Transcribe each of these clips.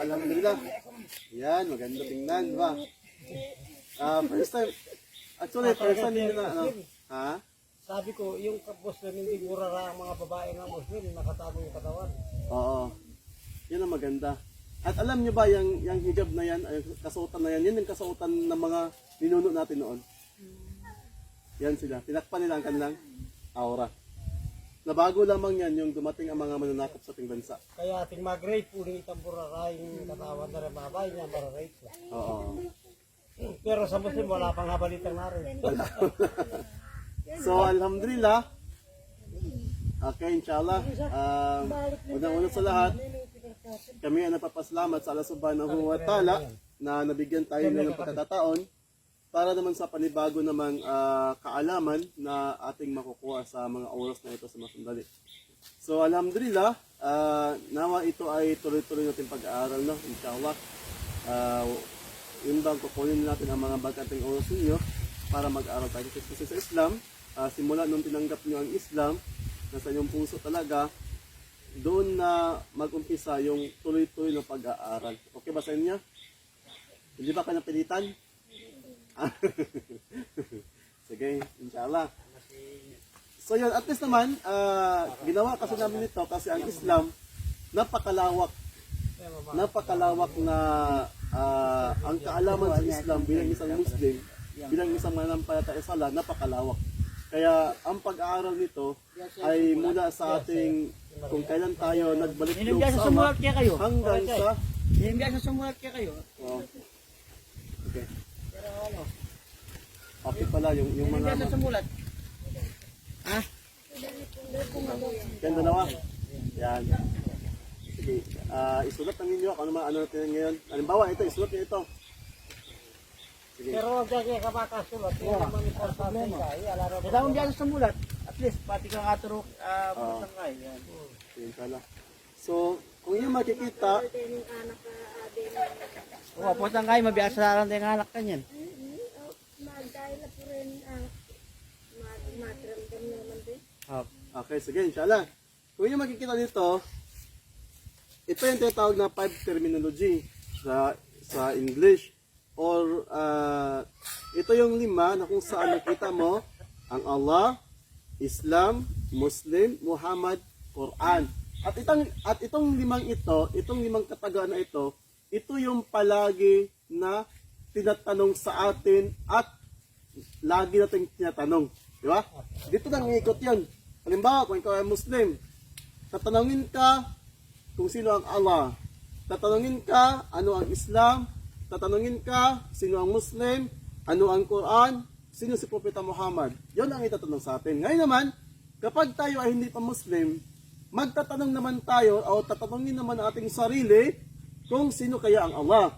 Alhamdulillah. Yan, maganda tingnan, di ba? First time. Actually, first time din na, ano? Ha? Sabi ko, yung Muslim, hindi murara ang mga babae ng Muslim, nakatago yung katawan. Oo. Yan ang maganda. At alam nyo ba, yung hijab na yan, ay kasuotan na yan, yan yung kasuotan ng mga ninuno natin noon. Yan sila. Tinakpan nila ang kanilang aura. Nabago lamang yan yung dumating ang mga mananakop sa ating bansa. Kaya ating mag-rape, uling itang murara yung katawan na rin babae niya, mara-rape na. Oo. Pero sa Muslim, wala pang habalitang na rin. So, alhamdulillah. Okay, inshallah. Unang-una sa lahat, kami ay napapasalamat sa Allah subhanahu wa ta'ala na nabigyan tayo ng pagkakataon para naman sa panibago namang kaalaman na ating makukuha sa mga oras na ito sa mga sandali. So, alhamdulillah, nawa ito ay tuloy-tuloy natin pag-aaral, no? Inshallah. Yun bang kukunin natin ang mga bagating oras ninyo para mag-aaral tayo. Kasi sa Islam, simula nung tinanggap nyo ang Islam, nasa inyong puso talaga, doon na mag-umpisa yung tuloy-tuloy na pag-aaral. Okay ba sa inyo? Hindi ba kayo napilitan? Sige, inshallah. So yun, at least naman, ginawa kasi namin ito kasi ang Islam, napakalawak na ang kaalaman sa Islam bilang isang Muslim, bilang isang manampalataya sa Allah, napakalawak. Kaya ang pag-aaral nito ay mula sa ating kung kailan tayo nagbalik loob sa Ama hanggang sa Hindi sa sumulat kaya kayo. Okay. Okay pala yung mga Hindi sa sumulat. Ha? Yan dalawa. Yan. Sige. Isulat ang ninyo kung ano natin ngayon. Halimbawa, ito, isulat niyo ito. Sige. Pero huwag kaya kapakasulat. Hindi naman importante ka. Kaya kung diyan sa sumulat, at least pati kang aturok matangkay. Yan. Yan pala. So, kung yung makikita, Putang kayo, mabiyasa lang tayo ng anak kanyan. okay, sige, inshallah. Kung yung makikita dito, ito yung tinatawag na 5 terminology sa English. Or, ito yung 5 na kung saan nakita mo ang Allah, Islam, Muslim, Muhammad, Quran. At itong 5 ito, itong 5 katagaan na ito yung palagi na tinatanong sa atin at lagi nating tinatanong. Di ba? Dito nang iikot yan. Halimbawa, kung ikaw ay Muslim, tatanungin ka kung sino ang Allah. Tatanungin ka ano ang Islam. Tatanungin ka sino ang Muslim, ano ang Quran, sino si Propeta Muhammad. Yon ang itatanong sa atin. Ngayon naman, kapag tayo ay hindi pa Muslim, magtatanong naman tayo o tatanungin naman ang ating sarili kung sino kaya ang Allah,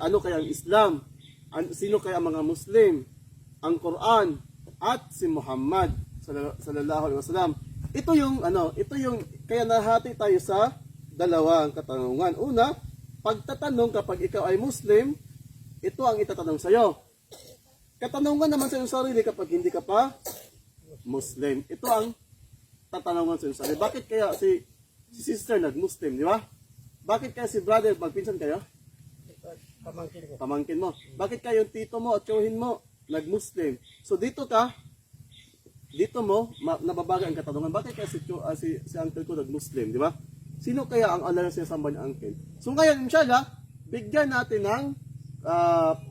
ano kaya ang Islam, sino kaya ang mga Muslim, ang Quran, at si Muhammad sallallahu alaihi wasallam. Ito yung kaya nahati tayo sa dalawang katanungan. Una, pagtatanong kapag ikaw ay Muslim, ito ang itatanong sa iyo. Katanungan naman sa iyong sarili kapag hindi ka pa Muslim. Ito ang tatanungan sa iyong sarili. Bakit kaya si sister nag-Muslim, di ba? Bakit kaya si brother, magpinsan kayo? Pamangkin ko. Pamangkin mo. Bakit kaya yung tito mo at tiyuhin mo nag-Muslim? So dito mo, nababaga ang katanungan. Bakit kaya si uncle ko nag-Muslim, di ba? Sino kaya ang Allah na sinasamba ni uncle? So ngayon, inshallah, bigyan natin ng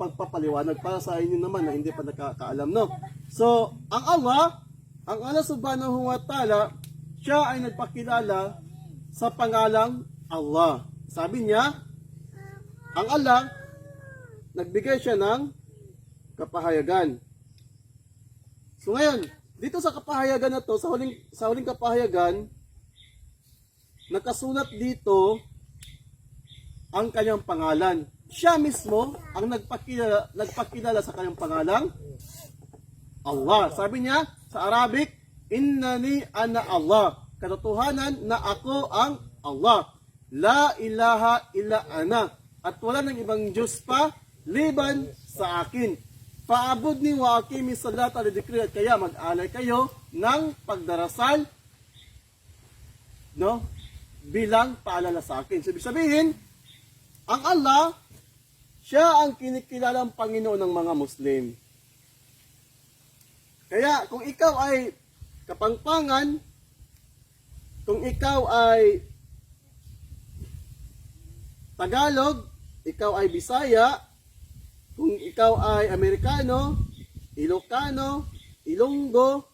pagpapaliwanag para sa inyo naman na hindi pa nakakaalam, no? So, ang Allah subhanahu wa ta'ala, siya ay nagpakilala sa pangalang Allah. Sabi niya, ang Allah, nagbigay siya ng kapahayagan. So ngayon, dito sa kapahayagan na to, sa huling kapahayagan, nakasulat dito ang kanyang pangalan. Siya mismo ang nagpakilala sa kanyang pangalang Allah. Sabi niya sa Arabic, Innani ana Allah. Katotohanan na ako ang Allah. La ilaha illa ana. At wala ng ibang Diyos pa liban sa akin. Paabudni wa aqimi salata lidikri. At kaya mag-alay kayo ng pagdarasal, no? Bilang paalala sa akin. So, ibig sabihin, Ang Allah, siya ang kinikilalang Panginoon ng mga Muslim. Kaya kung ikaw ay Kapampangan, kung ikaw ay Tagalog, ikaw ay Bisaya, kung ikaw ay Amerikano, Ilocano, Ilonggo,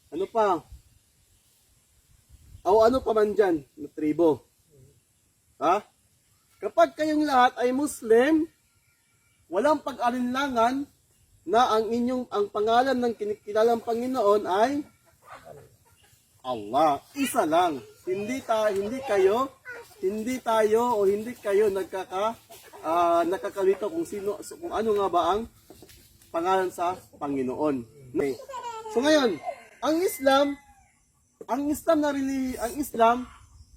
ano pa? O ano pa man dyan, na tribo. Ha? Kapag kayong lahat ay Muslim, walang pag-alinlangan na ang pangalan ng kinikilalang Panginoon ay Allah. Isa lang. Hindi kayo nakakalito kung ano nga ba ang pangalan sa Panginoon. Okay. So ngayon, ang Islam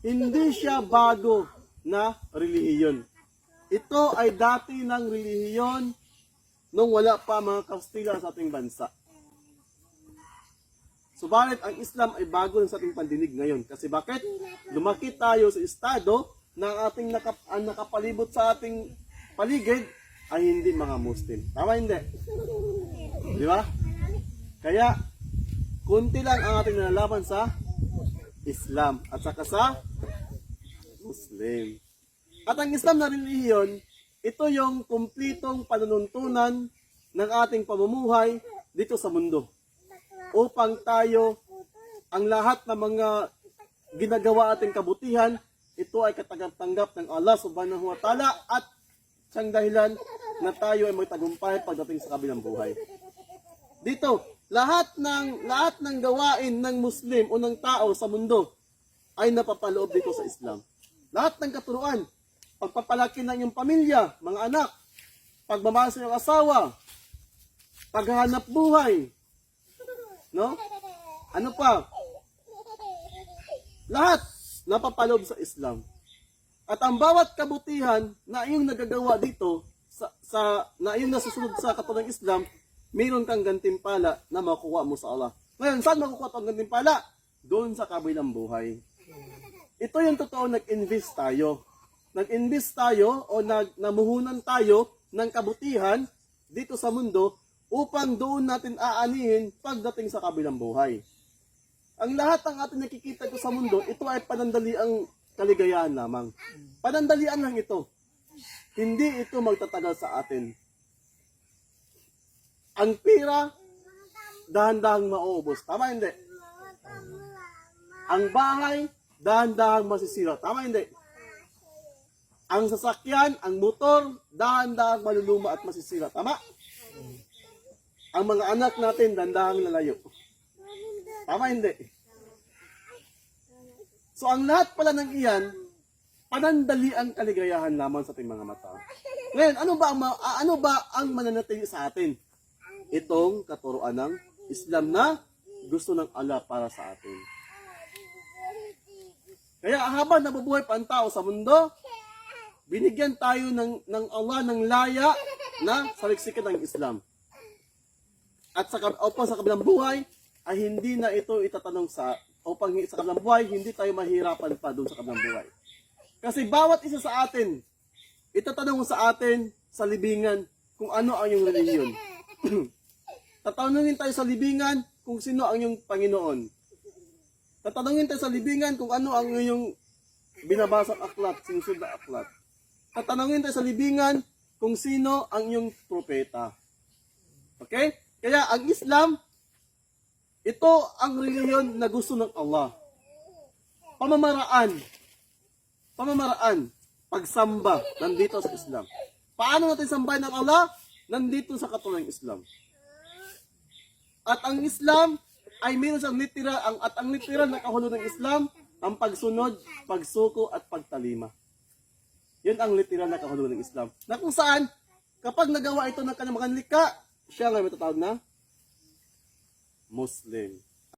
hindi siya bago na relihiyon. Ito ay dati ng relihiyon nung wala pa mga Kastila sa ating bansa. Subalit ang Islam ay bago sa ating pandinig ngayon. Kasi bakit? Lumaki tayo sa estado na ang nakapalibot sa ating paligid ay hindi mga Muslim. Tama hindi? Di ba? Kaya, kunti lang ang ating nalalaman sa Islam at saka sa Muslim. At ang Islam na relihiyon, ito yung kumplitong panununtunan ng ating pamumuhay dito sa mundo. Upang tayo, ang lahat ng mga ginagawa ating kabutihan, ito ay katanggap-tanggap ng Allah subhanahu wa ta'ala at siyang dahilan na tayo ay magtagumpay pagdating sa kabilang buhay. Dito, lahat ng gawain ng Muslim o ng tao sa mundo ay napapaloob dito sa Islam. Lahat ng katuruan, pagpapalaki ng iyong pamilya, mga anak, pagmamahal sa iyong asawa, paghahanap buhay, no? Ano pa? Lahat napapaloob sa Islam. At ang bawat kabutihan na iyong nagagawa dito, na iyong nasusunod sa katuruan ng Islam, mayroon kang gantimpala na makuha mo sa Allah. Ngayon, saan makukuha ang gantimpala? Doon sa kabilang buhay. Ito yung totoo, nag-invest tayo. Nag-invest tayo o namuhunan tayo ng kabutihan dito sa mundo upang doon natin aanihin pagdating sa kabilang buhay. Ang lahat ng ating nakikita ko sa mundo, ito ay panandaliang kaligayahan lamang. Panandalian lang ito. Hindi ito magtatagal sa atin. Ang pira, dahan-dahang mauubos. Tama hindi? Ang bahay, dahan-dahang masisira. Tama hindi? Ang sasakyan, ang motor, dahan-dahang maluluma at masisira. Tama? Ang mga anak natin, dahan-dahang lalayo. Tama hindi? So ang lahat pala ng iyan, panandali ang kaligayahan lamang sa ating mga mata. Ngayon, ano ba ang mananatili sa atin? Itong katuruan ng Islam na gusto ng Allah para sa atin. Kaya habang nabubuhay pa ang tao sa mundo, binigyan tayo ng Allah ng laya na saliksikan ng Islam. At sa kabilang buhay, ay hindi na ito itatanong sa kabilang buhay, hindi tayo mahirapan pa doon sa kabilang buhay. Kasi bawat isa sa atin, itatanong sa atin sa libingan kung ano ang iyong relihiyon. Tatanungin tayo sa libingan kung sino ang iyong Panginoon. Tatanungin tayo sa libingan kung ano ang iyong binabasang aklat, sinusunod na aklat. Tatanungin tayo sa libingan kung sino ang iyong propeta. Okay? Kaya ang Islam, ito ang relihiyon na gusto ng Allah. Pamamaraan, pagsamba, nandito sa Islam. Paano natin sambahin ng Allah? Nandito sa katuruan ng Islam. At ang Islam ay mayroon siyang literal, ang literal na kahulugan ng Islam, ang pagsunod, pagsuko at pagtalima. Yun ang literal na kahulugan ng Islam. Na kung saan, kapag nagawa ito ng kanyang mga likha, siya nga may tatawag na Muslim.